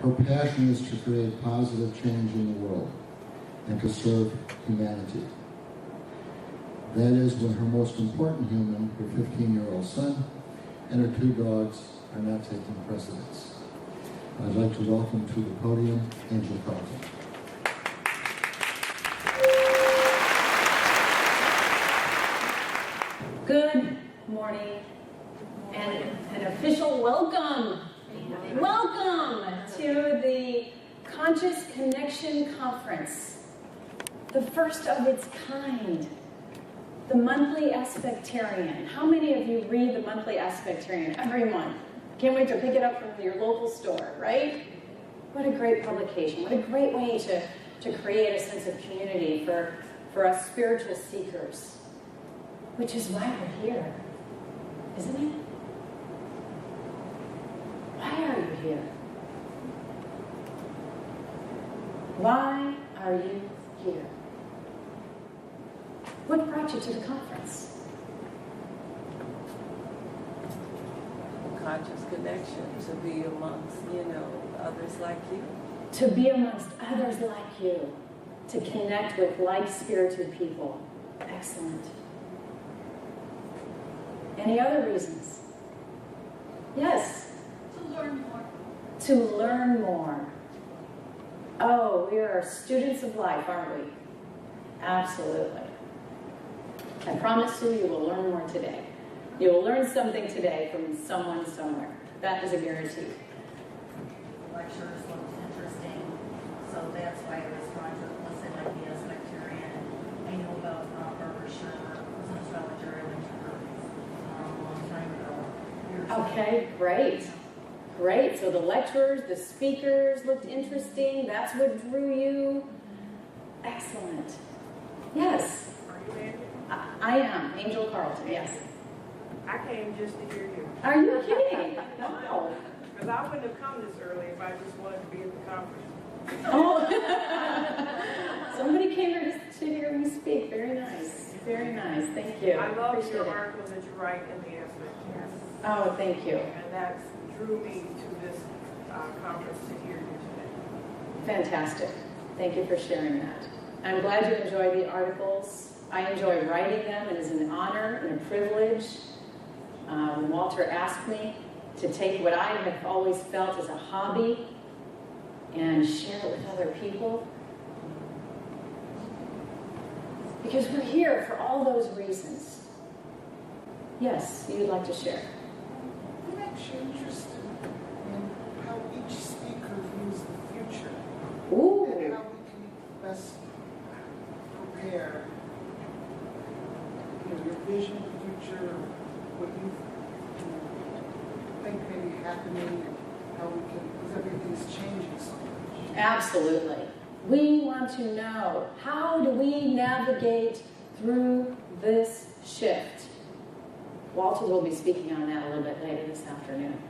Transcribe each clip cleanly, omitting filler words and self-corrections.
Her passion is to create positive change in the world and to serve humanity. That is when her most important human, her 15-year-old son, and her 2 dogs are not taking precedence. I'd like to welcome to the podium Angel Carlton. Good morning, and an official welcome. Welcome to the Conscious Connection Conference, the first of its kind, the Monthly Aspectarian. How many of you read the Monthly Aspectarian every month? Can't wait to pick it up from your local store, right? What a great publication. What a great way to create a sense of community for us spiritual seekers. Which is why we're here, isn't it? Why are you here? Why are you here? What brought you to the conference? Conscious connection, to be amongst, others like you. To be amongst others like you. To connect with like-spirited people. Excellent. Any other reasons? Yes? To learn more. To learn more. Oh, we are students of life, aren't we? Absolutely. I promise you, you will learn more today. You will learn something today from someone somewhere. That is a guarantee. The lectures looked interesting, so that's why I was drawn to it. Plus, I like the Aspectarian. I know about Barbara Sher, who's an astrologer. I went to her a long time ago. Years ago. Okay, great. Great. So the lecturers, the speakers looked interesting. That's what drew you. Excellent. Yes. Are you Angel? I am. Angel Carlton, yes. I came just to hear you. Are you kidding? Wow. Because I wouldn't have come this early if I just wanted to be at the conference. Oh. Somebody came here to hear me speak. Very nice. Very nice. Thank you. I love Appreciate your it. articles that you write in the Aspectarian. Oh, thank you. And that drew me to this conference to hear you today. Fantastic. Thank you for sharing that. I'm glad you enjoy the articles. I enjoy writing them. It is an honor and a privilege. Walter asked me to take what I have always felt as a hobby and share it with other people. Because we're here for all those reasons. Yes, you'd like to share. I'm actually interested in how each speaker views the future Ooh. and how we can best prepare your vision of the future, what you think may be happening, and how we can, because everything's changing so much. Absolutely. We want to know, how do we navigate through this shift? Walter will be speaking on that a little bit later this afternoon.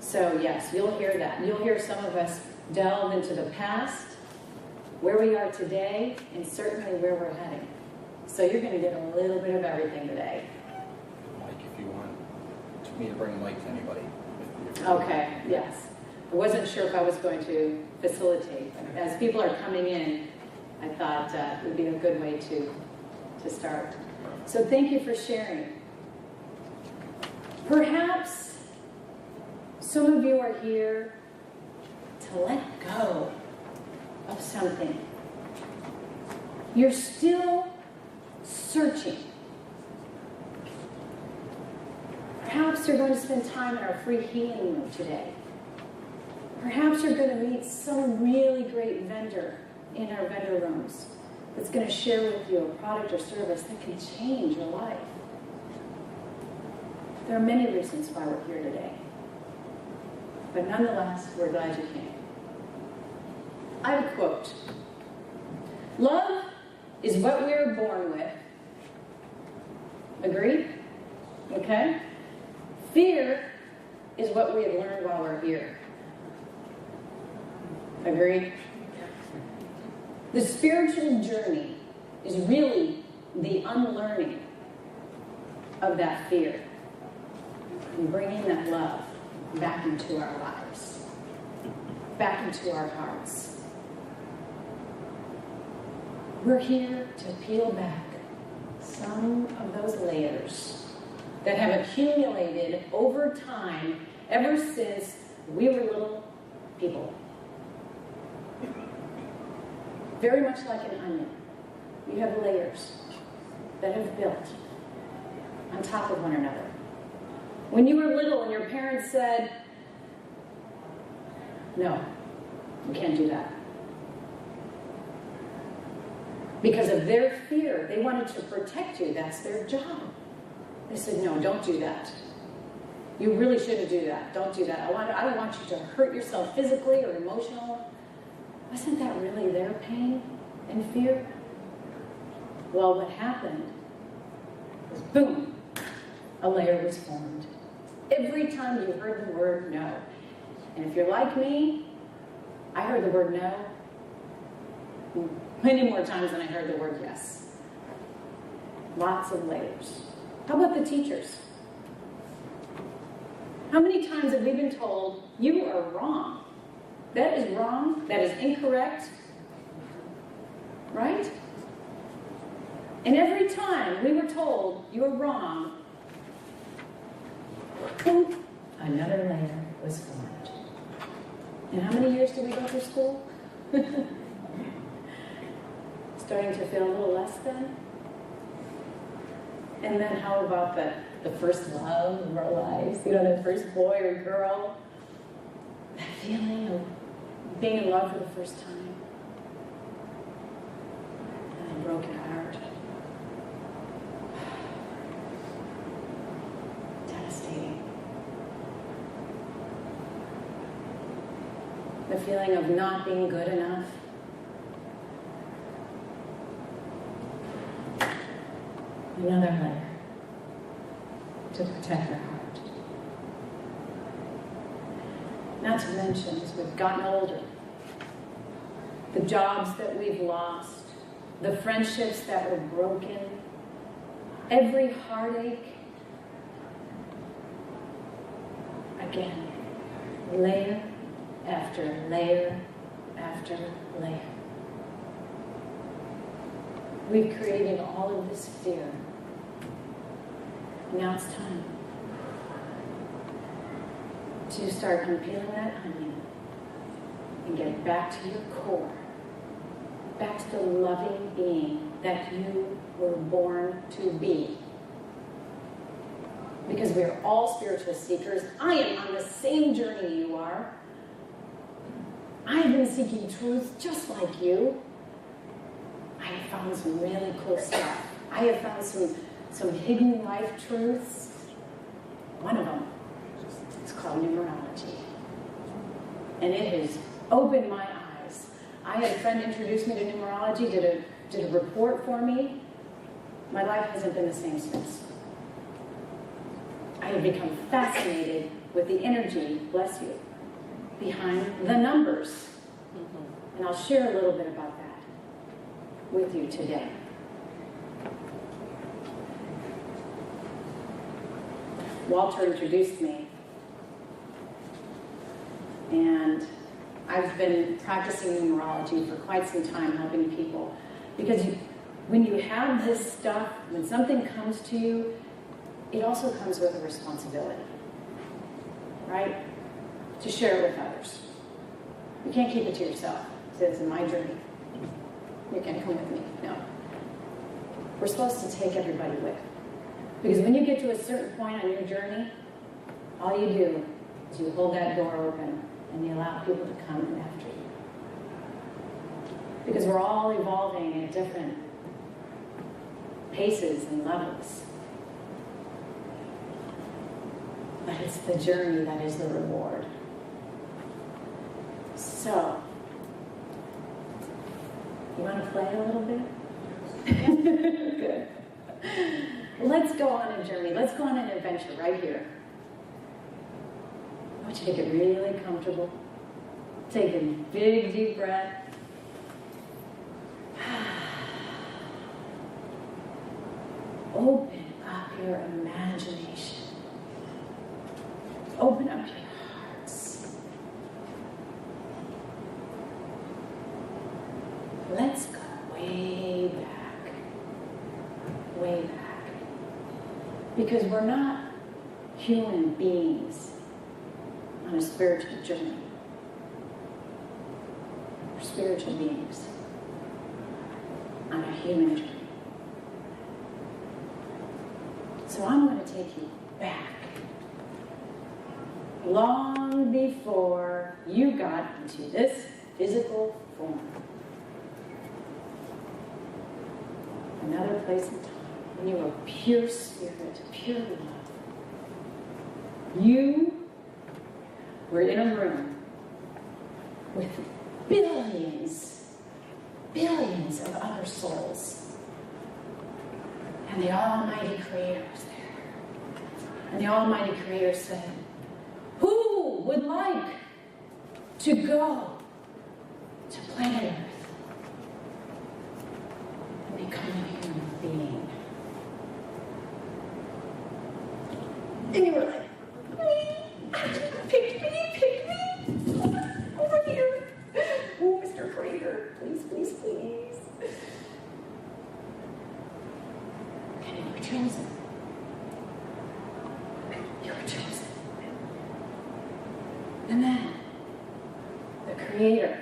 So yes, you'll hear that. You'll hear some of us delve into the past, where we are today, and certainly where we're heading. So you're going to get a little bit of everything today. Mike, if you want me to bring a mic to anybody. Okay, yes. I wasn't sure if I was going to facilitate. As people are coming in, I thought it would be a good way to start. So thank you for sharing. Perhaps some of you are here to let go of something. You're still searching. Perhaps you're going to spend time in our free healing room today. Perhaps you're going to meet some really great vendor in our vendor rooms that's going to share with you a product or service that can change your life. There are many reasons why we're here today. But nonetheless, we're glad you came. I have a quote. Love is what we are born with. Agreed? Okay? Fear is what we have learned while we're here. Agreed? The spiritual journey is really the unlearning of that fear and bringing that love back into our lives. back into our hearts. We're here to peel back some of those layers that have accumulated over time ever since we were little people. Very much like an onion. You have layers that have built on top of one another. When you were little and your parents said, no, you can't do that. Because of their fear, they wanted to protect you. That's their job. They said, no, don't do that. You really shouldn't do that. Don't do that. I don't want you to hurt yourself physically or emotionally. Wasn't that really their pain and fear? Well, what happened was, boom, a layer was formed. Every time you heard the word no. And if you're like me, I heard the word no many more times than I heard the word yes. Lots of layers. How about the teachers? How many times have we been told, you are wrong? That is wrong. That is incorrect. Right? And every time we were told, you are wrong, boom, another layer was formed. And how many years did we go through school? Starting to feel a little less than? And then how about the first love of our lives? You know, that first boy or girl? That feeling of being in love for the first time. And a broken heart. Devastating. The feeling of not being good enough. Another layer to protect our heart. Not to mention, as we've gotten older, the jobs that we've lost, the friendships that were broken, every heartache. Again, layer after layer after layer. We've created all of this fear. Now it's time to start unpeeling that onion and get back to your core, back to the loving being that you were born to be. Because we are all spiritual seekers. I am on the same journey you are. I have been seeking truth just like you. I have found some really cool stuff. I have found some hidden life truths. One of them is called numerology. And it has opened my eyes. I had a friend introduce me to numerology, did a report for me. My life hasn't been the same since. I have become fascinated with the energy, bless you, behind the numbers. And I'll share a little bit about that with you today. Walter introduced me, and I've been practicing numerology for quite some time, helping people. Because when you have this stuff, when something comes to you, it also comes with a responsibility, right? To share it with others. You can't keep it to yourself. Say, this is my journey. You can't come with me. No. We're supposed to take everybody with. Because when you get to a certain point on your journey, all you do is you hold that door open and you allow people to come in after you. Because we're all evolving at different paces and levels. But it's the journey that is the reward. So, you want to play a little bit? Good. Let's go on a journey. Let's go on an adventure right here. I want you to get really comfortable. Take a big, deep breath. Open up your imagination. Open up your hearts. let's go way back. Way back. Because we're not human beings on a spiritual journey. We're spiritual beings on a human journey. So I'm going to take you back. Long before you got into this physical form. Another place in time when you were pure spirit, pure love. You were in a room with billions of other souls. And the Almighty Creator was there. And the Almighty Creator said, who would like to go to planet Earth and become a human being? And you were like, pick me, over here. Oh, Mr. Creator, please, please, please. And you were chosen. You were chosen. And then, the Creator,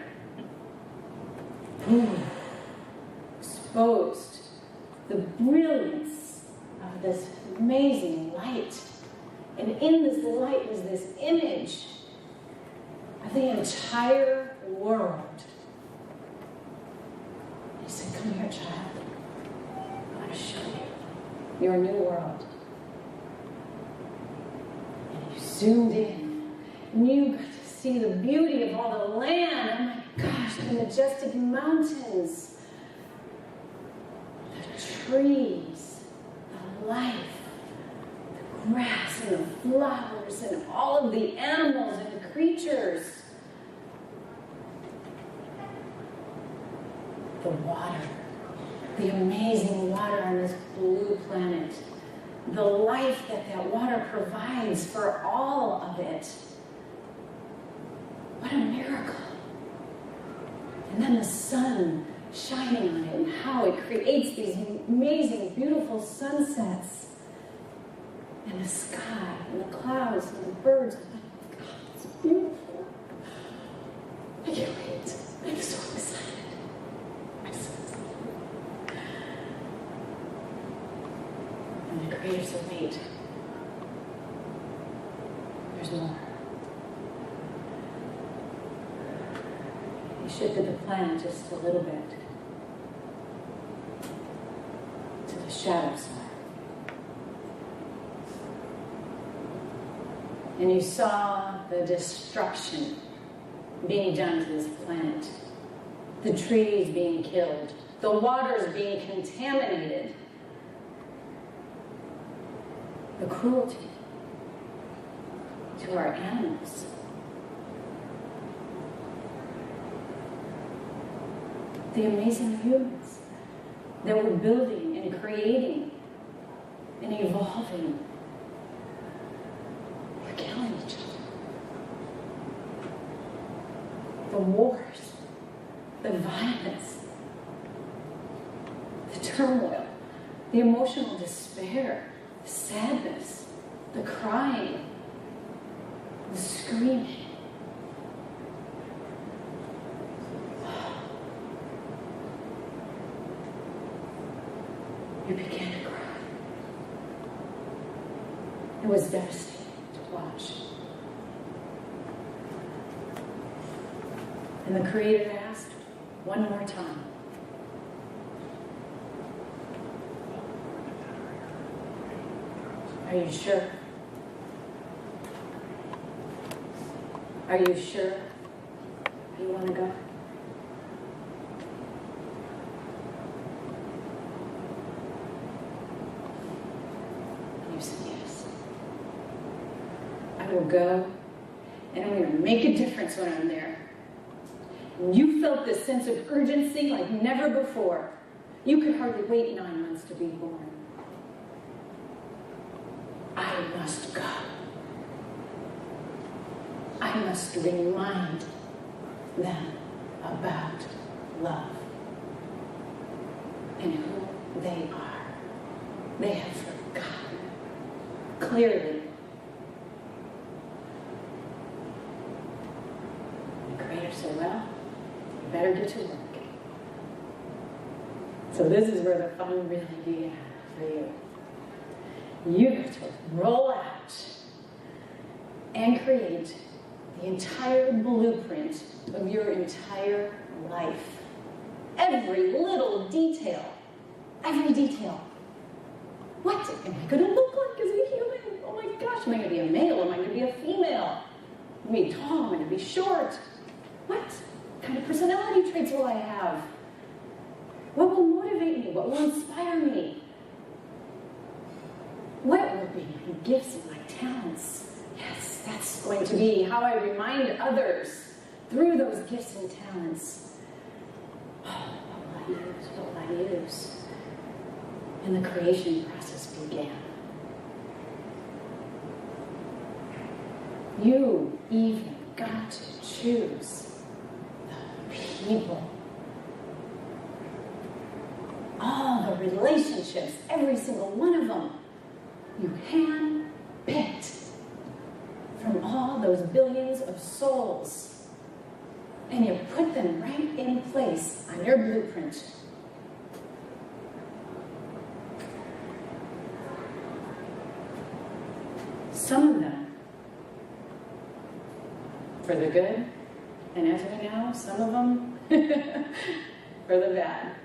exposed the brilliance of this amazing light. And in this light was this image of the entire world. He said, come here, child. I want to show you your new world. And you zoomed in. And you got to see the beauty of all the land. Oh my gosh, the majestic mountains, the trees, the life, the grass and the flowers and all of the animals and the creatures. The water, the amazing water on this blue planet. The life that water provides for all of it. What a miracle. And then the sun shining on it and how it creates these amazing, beautiful sunsets. And the sky and the clouds and the birds. Oh my God, it's beautiful. I can't wait. I'm so excited. I'm so excited. And the Creator said, wait. There's more. He shifted the planet just a little bit to the shadow side. And you saw the destruction being done to this planet. The trees being killed. The waters being contaminated. The cruelty to our animals. The amazing humans that were building and creating and evolving. We're killing each other. The wars, the violence, the turmoil, the emotional despair, the sadness, the crying, the screaming. You began to cry. It was devastating to watch. And the Creator asked one more time, are you sure? Are you sure you want to go? And you said yes. I will go, and I'm going to make a difference when I'm there. And you felt this sense of urgency like never before. You could hardly wait 9 months to be born. I must go. I must remind them about love. and who they are. They have forgotten. Clearly. The Creator said, well, you better get to work. So this is where the fun really began for you. You get to roll out and create the entire blueprint of your entire life. Every little detail. Every detail. What am I going to look like as a human? Oh my gosh, am I going to be a male? Am I going to be a female? Am I going to be tall? Am I going to be short? What kind of personality traits will I have? What will motivate me? What will inspire me? What will be my gifts and my talents? Yes, that's going to be how I remind others through those gifts and talents. Oh, what will I use? What will I use? And the creation process began. You even got to choose the people. All the relationships, every single one of them, you hand-picked from all those billions of souls. And you put them right in place on your blueprint. Some of them for the good, and as we know, some of them for the bad.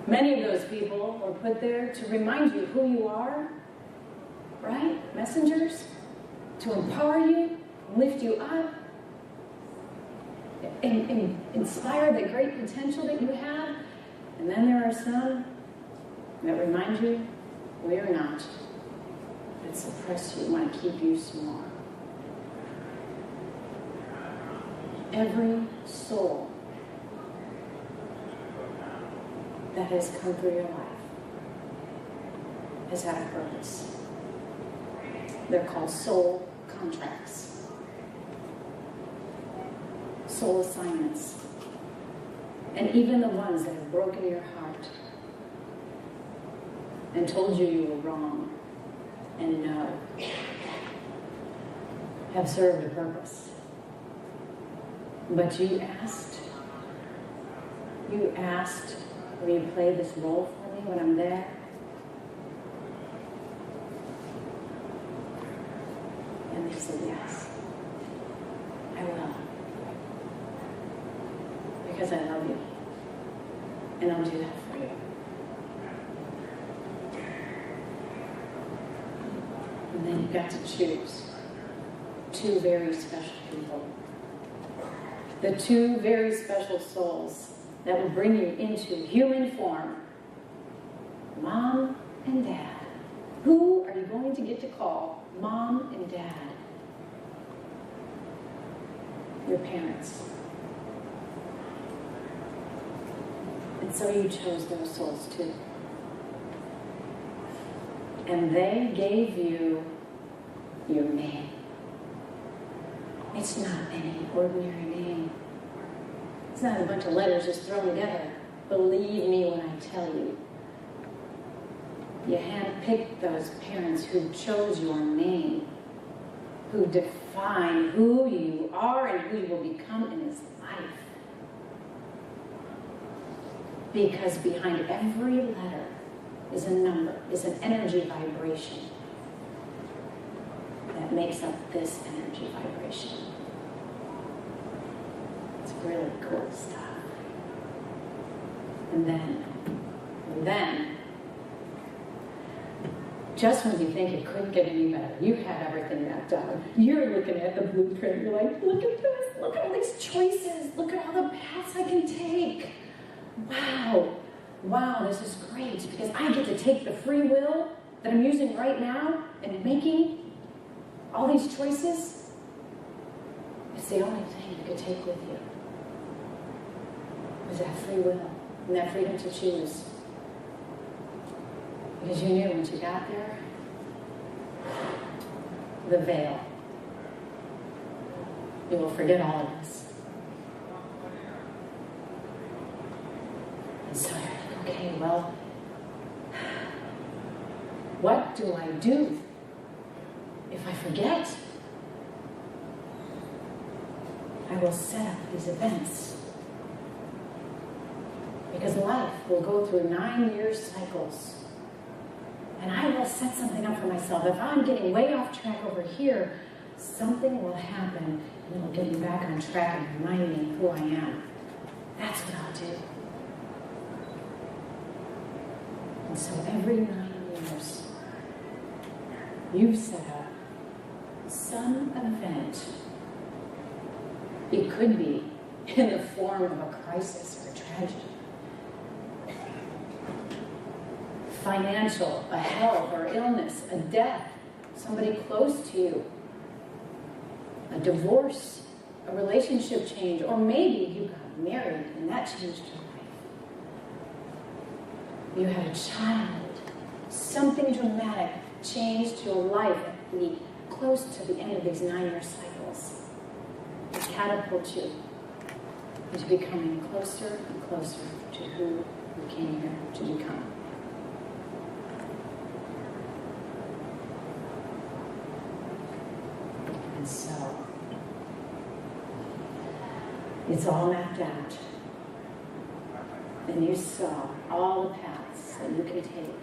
Many of those people are put there to remind you who you are, right? Messengers, to empower you, lift you up, and inspire the great potential that you have. And then there are some that remind you, we are not, that suppress you, want to keep you small. Every soul that has come through your life has had a purpose. They're called soul contracts, soul assignments, and even the ones that have broken your heart and told you you were wrong and no, have served a purpose. But you asked, will you play this role for me when I'm there? And they said, yes, I will. Because I love you. And I'll do that for you. And then you got to choose two very special people. The two very special souls that will bring you into human form. Mom and Dad. Who are you going to get to call Mom and Dad? Your parents. And so you chose those souls too. And they gave you your name. It's not any ordinary name. It's not a bunch of letters just thrown together. Believe me when I tell you. You handpicked those parents who chose your name, who define who you are and who you will become in this life. Because behind every letter is a number, is an energy vibration that makes up this energy vibration. It's really cool stuff. And then, just when you think it couldn't get any better, you had everything mapped out. You're looking at the blueprint, you're like, look at this, look at all these choices, look at all the paths I can take. Wow, this is great, because I get to take the free will that I'm using right now and making all these choices. It's the only thing you could take with you. Was that free will and that freedom to choose. Because you knew once you got there, the veil. You will forget all of this. okay, well, what do I do if I forget? I will set up these events. Because life will go through 9-year cycles. And I will set something up for myself. If I'm getting way off track over here, something will happen and it'll get me back on track and remind me who I am. That's what I'll do. And so every 9 years, you set up some event. It could be in the form of a crisis or a tragedy. Financial, a health or illness, a death, somebody close to you, a divorce, a relationship change, or maybe you got married and that changed your life. You had a child, something dramatic changed your life at the close to the end of these 9-year cycles. It catapults you into becoming closer and closer to who you came here to become. And so, it's all mapped out. And you saw all the paths that you can take.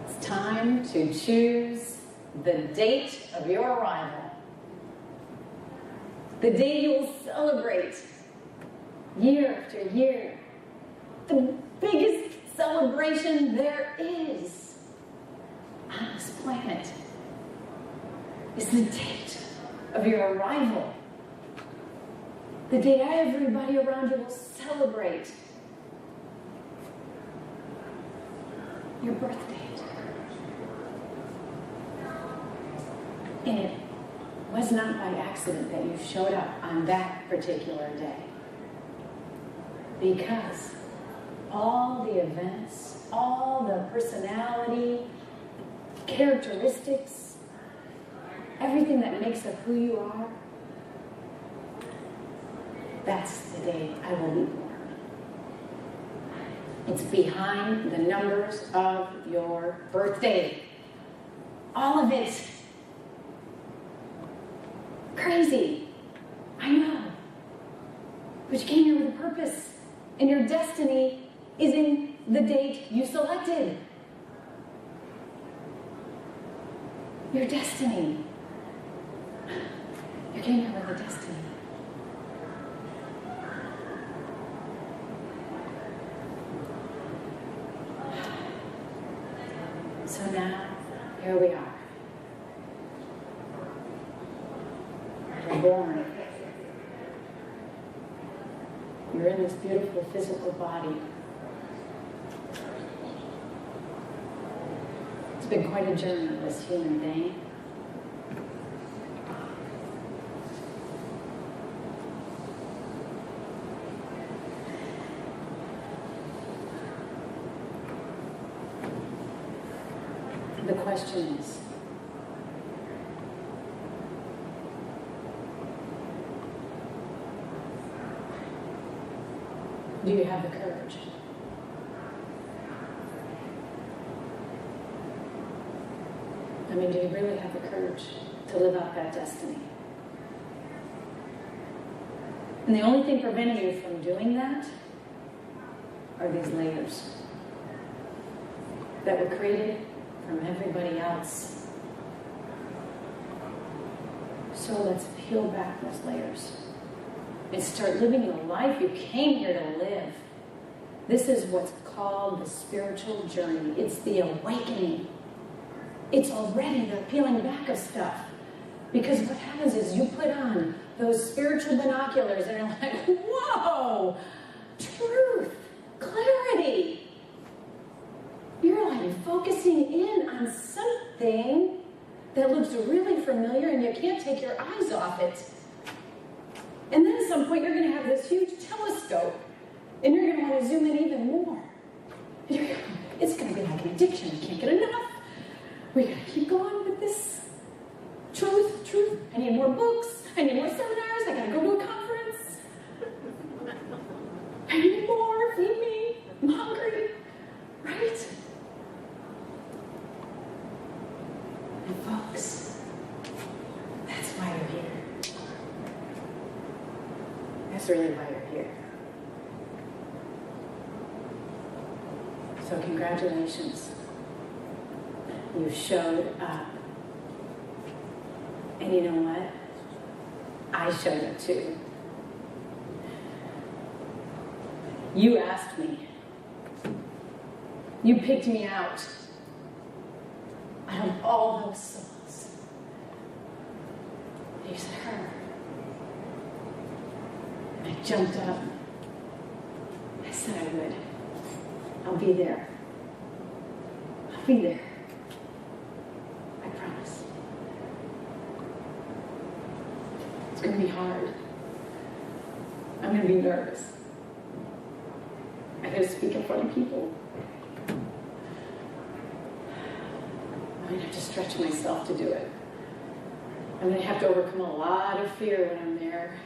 It's time to choose the date of your arrival. The day you will celebrate year after year. The biggest celebration there is on this planet is the date of your arrival. The day everybody around you will celebrate your birth date. And it was not by accident that you showed up on that particular day. Because all the events, all the personality, characteristics, everything that makes up who you are, that's the day I will be born. It's behind the numbers of your birthday. All of it. Crazy. I know. But you came here with a purpose. And your destiny is in the date you selected. Your destiny. You came here with a destiny. So now, here we are. You're born. You're in this beautiful physical body. It's been quite a journey, this human thing. The question is, do you have the courage? I mean, do you really have the courage to live out that destiny? And the only thing preventing you from doing that are these layers that were created from everybody else. So let's peel back those layers and start living the life you came here to live. This is what's called the spiritual journey. It's the awakening. It's already the peeling back of stuff. Because what happens is you put on those spiritual binoculars and you're like, whoa, truth, clarity. You're like focusing in on something that looks really familiar and you can't take your eyes off it. And then at some point you're going to have this huge telescope and you're going to want to zoom in even more. It's going to be like an addiction. I can't get enough. We got to keep going with this. Truth. I need more books. I need more seminars. I got to go to a conference. I need more. Feed me. That's really why you're here. So congratulations. You showed up. And you know what? I showed up too. You asked me. You picked me out of all those souls. You said, her. And I jumped up. I said I would. I'll be there. I'll be there. I promise. It's going to be hard. I'm going to be nervous. I got to speak in front of people. I'm going to have to stretch myself to do it. I'm going to have to overcome a lot of fear when I'm there.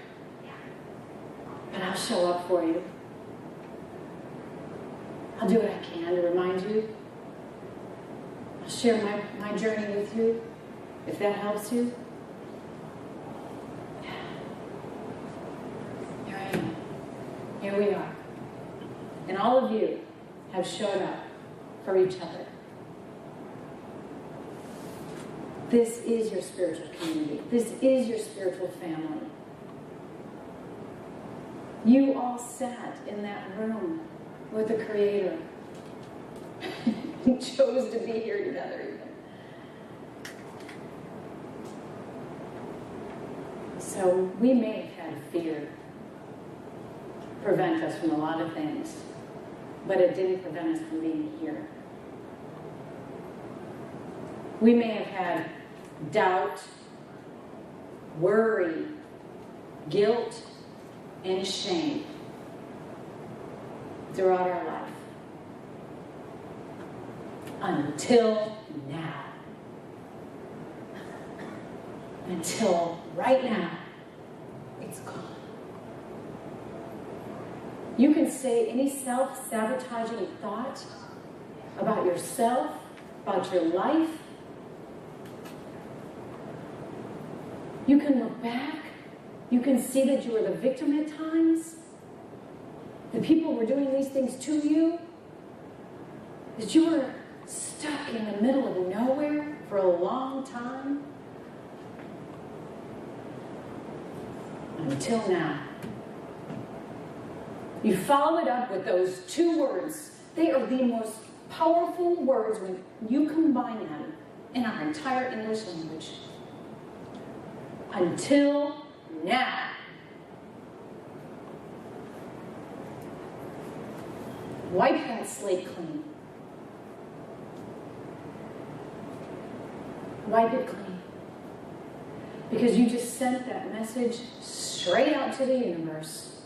But I'll show up for you. I'll do what I can to remind you. I'll share my journey with you, if that helps you. Here I am. Here we are. And all of you have showed up for each other. This is your spiritual community. This is your spiritual family. You all sat in that room with the Creator. He chose to be here together even. So we may have had fear prevent us from a lot of things, but it didn't prevent us from being here. We may have had doubt, worry, guilt, and shame throughout our life. Until now. Until right now, it's gone. You can say any self-sabotaging thought about yourself, about your life. You can look back. You can see that you were the victim at times. The people were doing these things to you. That you were stuck in the middle of nowhere for a long time. Until now. You follow it up with those two words. They are the most powerful words when you combine them in our entire English language. Until now. Wipe that slate clean. Wipe it clean. Because you just sent that message straight out to the universe.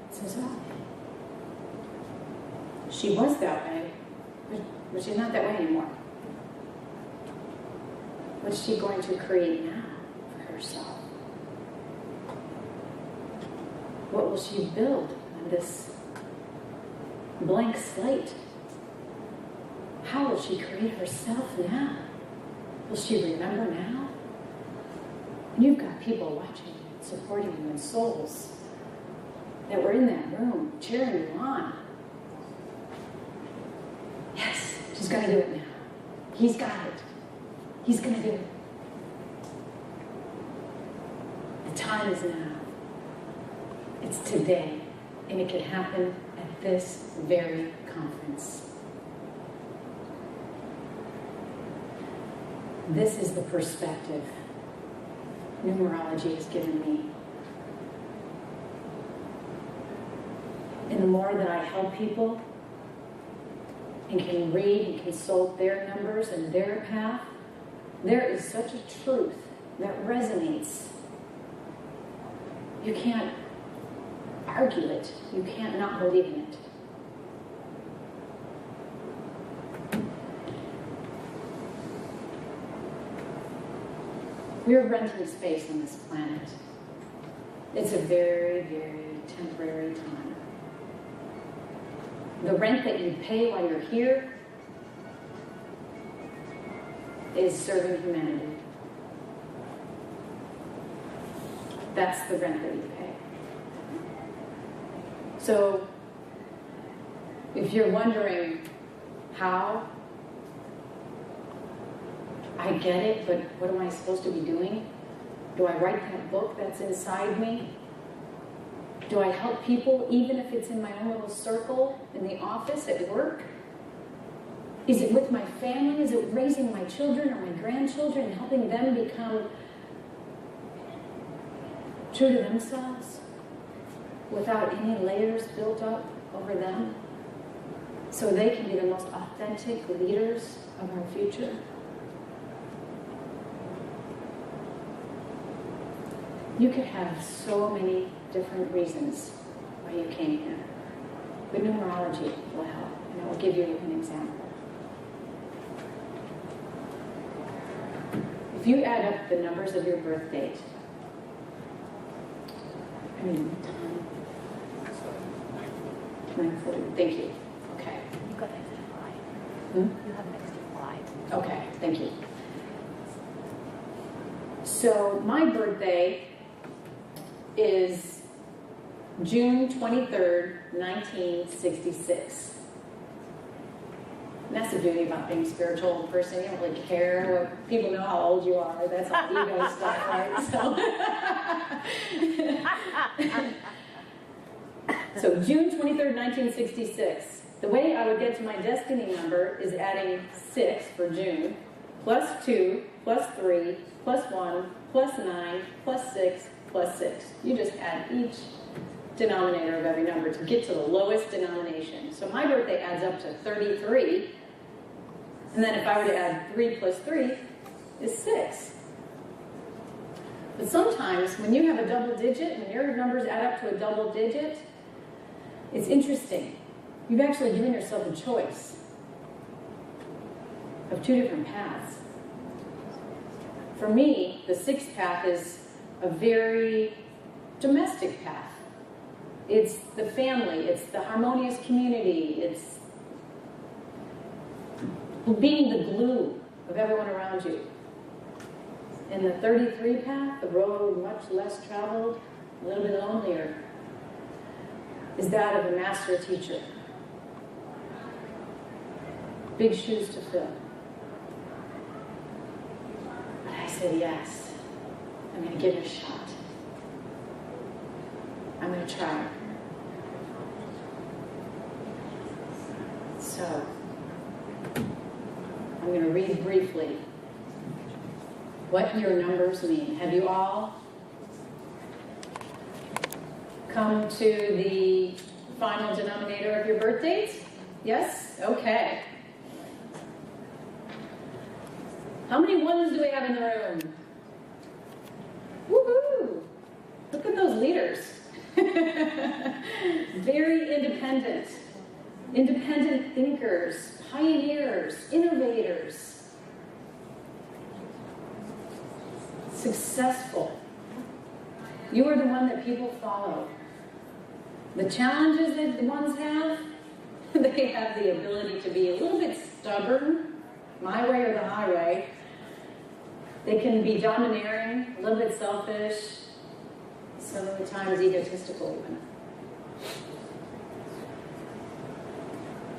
It says, oh, she was that way, but she's not that way anymore. What's she going to create now for herself? What will she build on this blank slate? How will she create herself now? Will she remember now? And you've got people watching, supporting you, and souls that were in that room, cheering you on. Yes, she's going to do it now. He's got it. He's going to do it. The time is now. It's today, and it can happen at this very conference. This is the perspective numerology has given me. And the more that I help people and can read and consult their numbers and their path, there is such a truth that resonates. You can't argue it. You can't not believe in it. We're renting space on this planet. It's a very, very temporary time. The rent that you pay while you're here is serving humanity. That's the rent that you pay. So, if you're wondering how, I get it, but what am I supposed to be doing? Do I write that book that's inside me? Do I help people even if it's in my own little circle, in the office, at work? Is it with my family? Is it raising my children or my grandchildren and helping them become true to themselves without any layers built up over them so they can be the most authentic leaders of our future? You could have so many different reasons why you came here, but numerology will help, and I will give you an example. If you add up the numbers of your birth date, time, 9:40. Thank you. Okay. You've got an extra 5. Hmm? You have an extra 5. Okay, thank you. So my birthday is June 23rd, 1966. And that's the beauty about being a spiritual person. You don't really care what people know how old you are. That's all ego stuff, right? So June 23rd, 1966. The way I would get to my destiny number is adding 6 for June, plus 2, plus 3, plus 1, plus 9, plus 6, plus 6. You just add each denominator of every number to get to the lowest denomination. So my birthday adds up to 33. And then if I were to add 3 plus 3 is 6. But sometimes when you have a double digit, when your numbers add up to a double digit, it's interesting. You've actually given yourself a choice of 2 different paths. For me, the 6th path is a very domestic path. It's the family, it's the harmonious community, it's being the glue of everyone around you. In the 33 path, the road much less traveled, a little bit lonelier, is that of a master teacher. Big shoes to fill. But I said, yes, I'm going to give it a shot. I'm going to try. So, I'm going to read briefly what your numbers mean. Have you all come to the final denominator of your birth date? Yes? Okay. How many ones do we have in the room? Woohoo! Look at those leaders. Very independent. Independent thinkers, pioneers, innovators. Successful. You are the one that people follow. The challenges that the ones have, they have the ability to be a little bit stubborn, my way or the highway. They can be domineering, a little bit selfish, so many times egotistical even.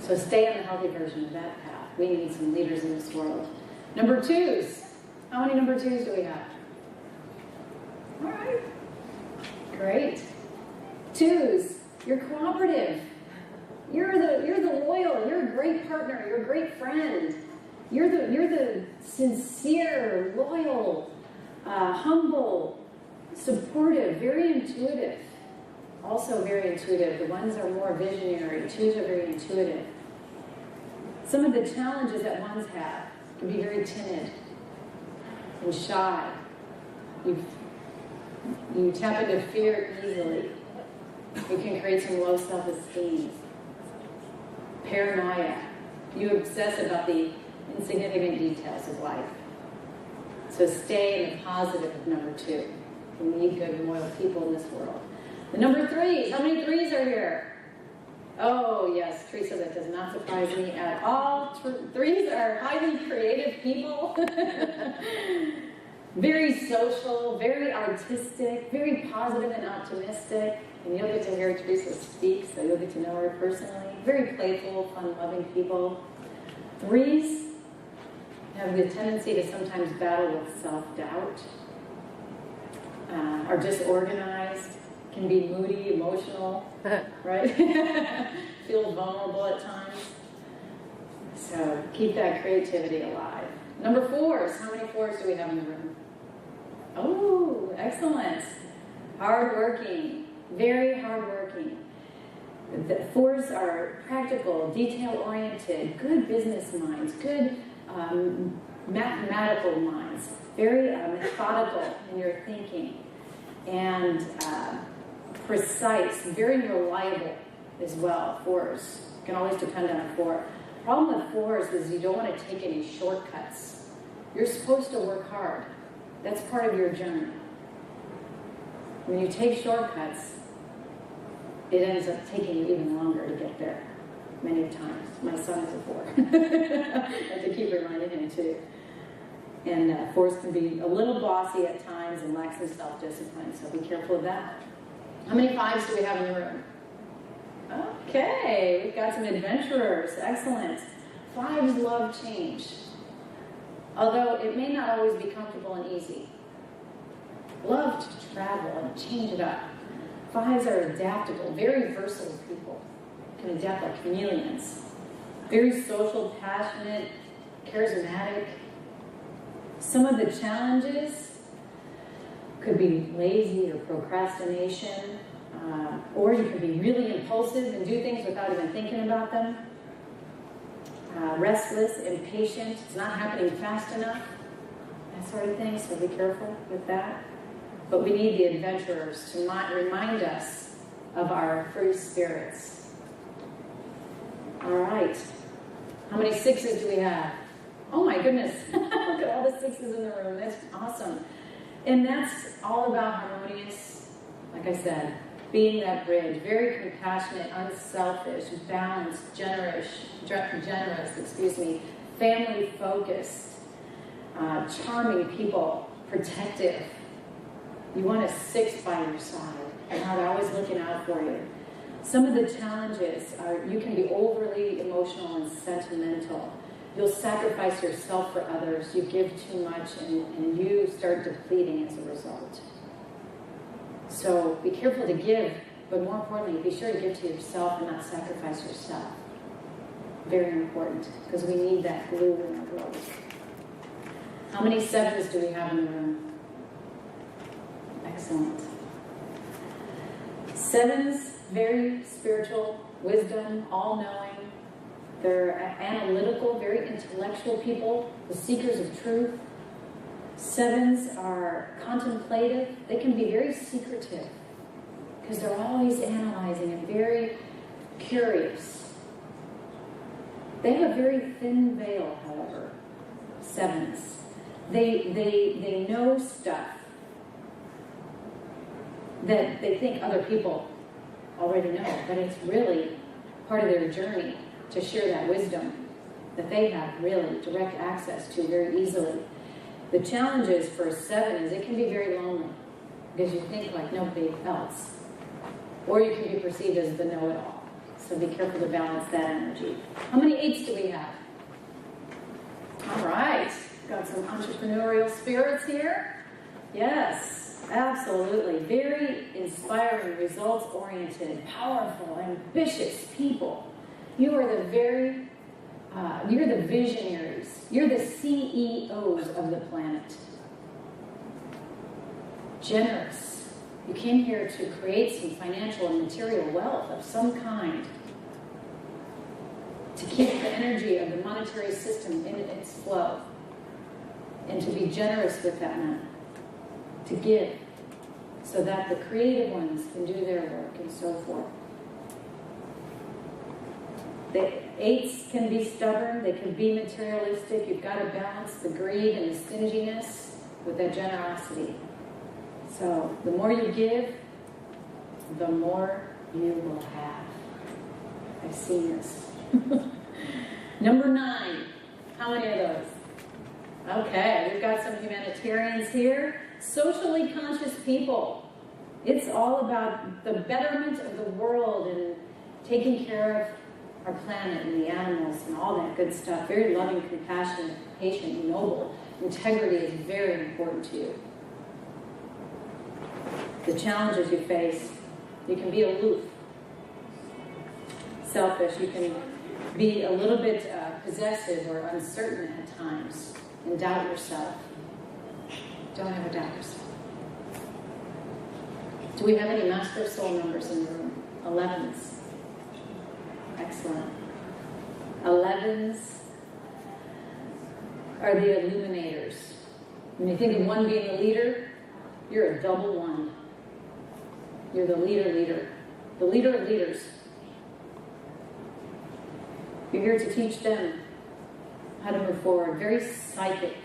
So stay on the healthy version of that path. We need some leaders in this world. Number 2s. How many number 2s do we have? All right. Great. 2s. You're cooperative. You're the loyal. You're a great partner. You're a great friend. You're the sincere, loyal, humble, supportive, very intuitive. Also very intuitive. The ones are more visionary. 2s are very intuitive. Some of the challenges that ones have can be very timid and shy. You tap into fear easily. You can create some low self-esteem. Paranoia. You obsess about the insignificant details of life. So stay in the positive of number 2. We need good and loyal people in this world. The number 3s. How many 3s are here? Oh, yes, Teresa, that does not surprise me at all. 3s are highly creative people. Very social, very artistic, very positive and optimistic. And you'll get to hear Teresa speak, so you'll get to know her personally. Very playful, fun-loving people. 3s have the tendency to sometimes battle with self-doubt, are disorganized, can be moody, emotional, right? Feel vulnerable at times. So keep that creativity alive. Number 4s. How many 4s do we have in the room? Oh, excellent. Hardworking. Very hardworking. The 4s are practical, detail-oriented, good business minds, good mathematical minds, very methodical in your thinking, and precise, very reliable as well. 4s. You can always depend on a 4. Problem with 4s is you don't want to take any shortcuts. You're supposed to work hard. That's part of your journey. When you take shortcuts, it ends up taking you even longer to get there, many times. My son is a 4. I have to keep reminding him too. And 4s can be a little bossy at times and lack some self-discipline, so be careful of that. How many 5s do we have in the room? Okay, we've got some adventurers. Excellent. 5s love change, although it may not always be comfortable and easy. Love to travel and change it up. 5s are adaptable, very versatile people. Can adapt like chameleons. Very social, passionate, charismatic. Some of the challenges could be lazy or procrastination, or you could be really impulsive and do things without even thinking about them. Restless, impatient, it's not happening fast enough, that sort of thing, so be careful with that. But we need the adventurers to remind us of our free spirits. All right. How many 6s do we have? Oh my goodness. Look at all the 6s in the room. That's awesome. And that's all about harmonious, like I said, being that bridge. Very compassionate, unselfish, balanced, generous, family-focused, charming people, protective. You want a 6 by your side, and how they're always looking out for you. Some of the challenges are you can be overly emotional and sentimental. You'll sacrifice yourself for others. You give too much, and you start depleting as a result. So be careful to give, but more importantly, be sure to give to yourself and not sacrifice yourself. Very important, because we need that glue in our growth. How many 7s do we have in the room? Excellent. 7s, very spiritual, wisdom, all-knowing. They're analytical, very intellectual people, the seekers of truth. 7s are contemplative. They can be very secretive because they're always analyzing and very curious. They have a very thin veil, however, 7s. They know stuff that they think other people already know, but it's really part of their journey to share that wisdom that they have really direct access to very easily. The challenges for a 7 is it can be very lonely because you think like nobody else, or you can be perceived as the know-it-all. So be careful to balance that energy. How many 8s do we have? All right, got some entrepreneurial spirits here. Yes, absolutely. Very inspiring, results-oriented, powerful, ambitious people. You are you're the visionaries. You're the CEOs of the planet. Generous. You came here to create some financial and material wealth of some kind. To keep the energy of the monetary system in its flow. And to be generous with that money. To give. So that the creative ones can do their work and so forth. The 8s can be stubborn, they can be materialistic. You've got to balance the greed and the stinginess with that generosity. So the more you give, the more you will have. I've seen this. Number 9. How many of those? Okay, we've got some humanitarians here. Socially conscious people. It's all about the betterment of the world and taking care of our planet and the animals and all that good stuff. Very loving, compassionate, patient, noble. Integrity is very important to you. The challenges you face, you can be aloof, selfish, you can be a little bit possessive or uncertain at times and doubt yourself. Don't ever doubt yourself. Do we have any Master Soul members in the room? 11s. Excellent. 11s are the illuminators. When you think of one being the leader, you're a double one. You're the leader. The leader of leaders. You're here to teach them how to move forward. Very psychic,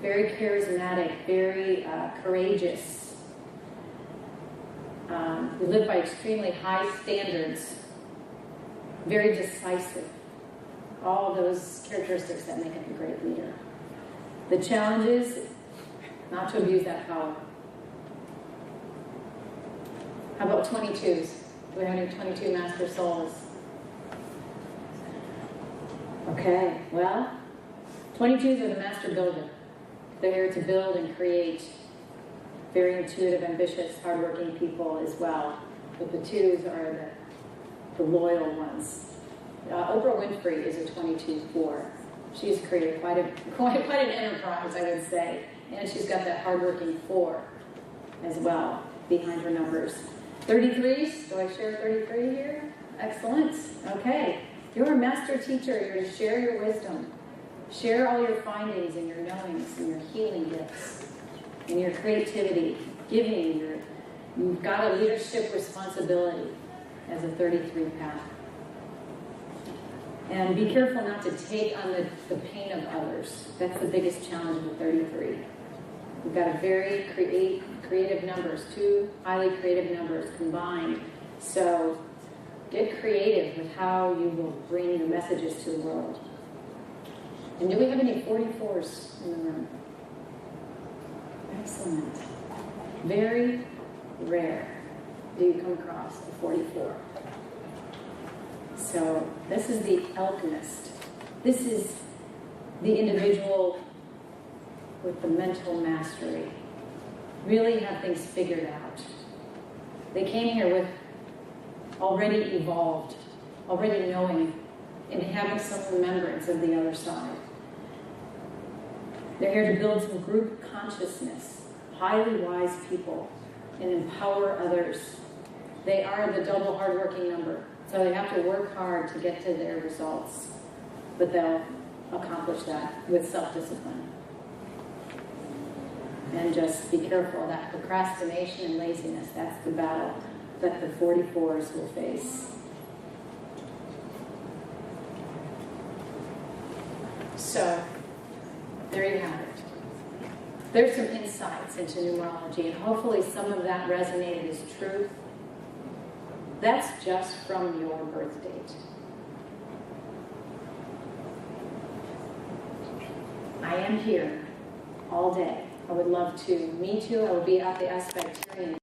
very charismatic, very courageous. You live by extremely high standards. Very decisive. All those characteristics that make up a great leader. The challenge is not to abuse that power. How about 22s? Do we have any 22 Master Souls? Okay, well, 22s are the master builder. They're here to build and create. Very intuitive, ambitious, hardworking people as well. But the 2s are the loyal ones. Oprah Winfrey is a 22-4. She's created quite an enterprise, I would say. And she's got that hardworking 4 as well behind her numbers. 33s, do I share 33 here? Excellent. Okay. You're a master teacher. You're to share your wisdom. Share all your findings and your knowings and your healing gifts and your creativity, giving. You've got a leadership responsibility as a 33 path. And be careful not to take on the pain of others. That's the biggest challenge with 33. We've got a very creative numbers, 2 highly creative numbers combined. So get creative with how you will bring your messages to the world. And do we have any 44s in the room? Excellent. Very rare do you come across a 44. So this is the alchemist. This is the individual with the mental mastery. Really have things figured out. They came here with already evolved, already knowing, and having some remembrance of the other side. They're here to build some group consciousness, highly wise people, and empower others. They are the double hardworking number, so they have to work hard to get to their results, but they'll accomplish that with self-discipline. And just be careful of that procrastination and laziness. That's the battle that the 44s will face. So, there you have it. There's some insights into numerology, and hopefully some of that resonated as truth. That's just from your birth date. I am here all day. I would love to meet you. I will be at the Aspectarian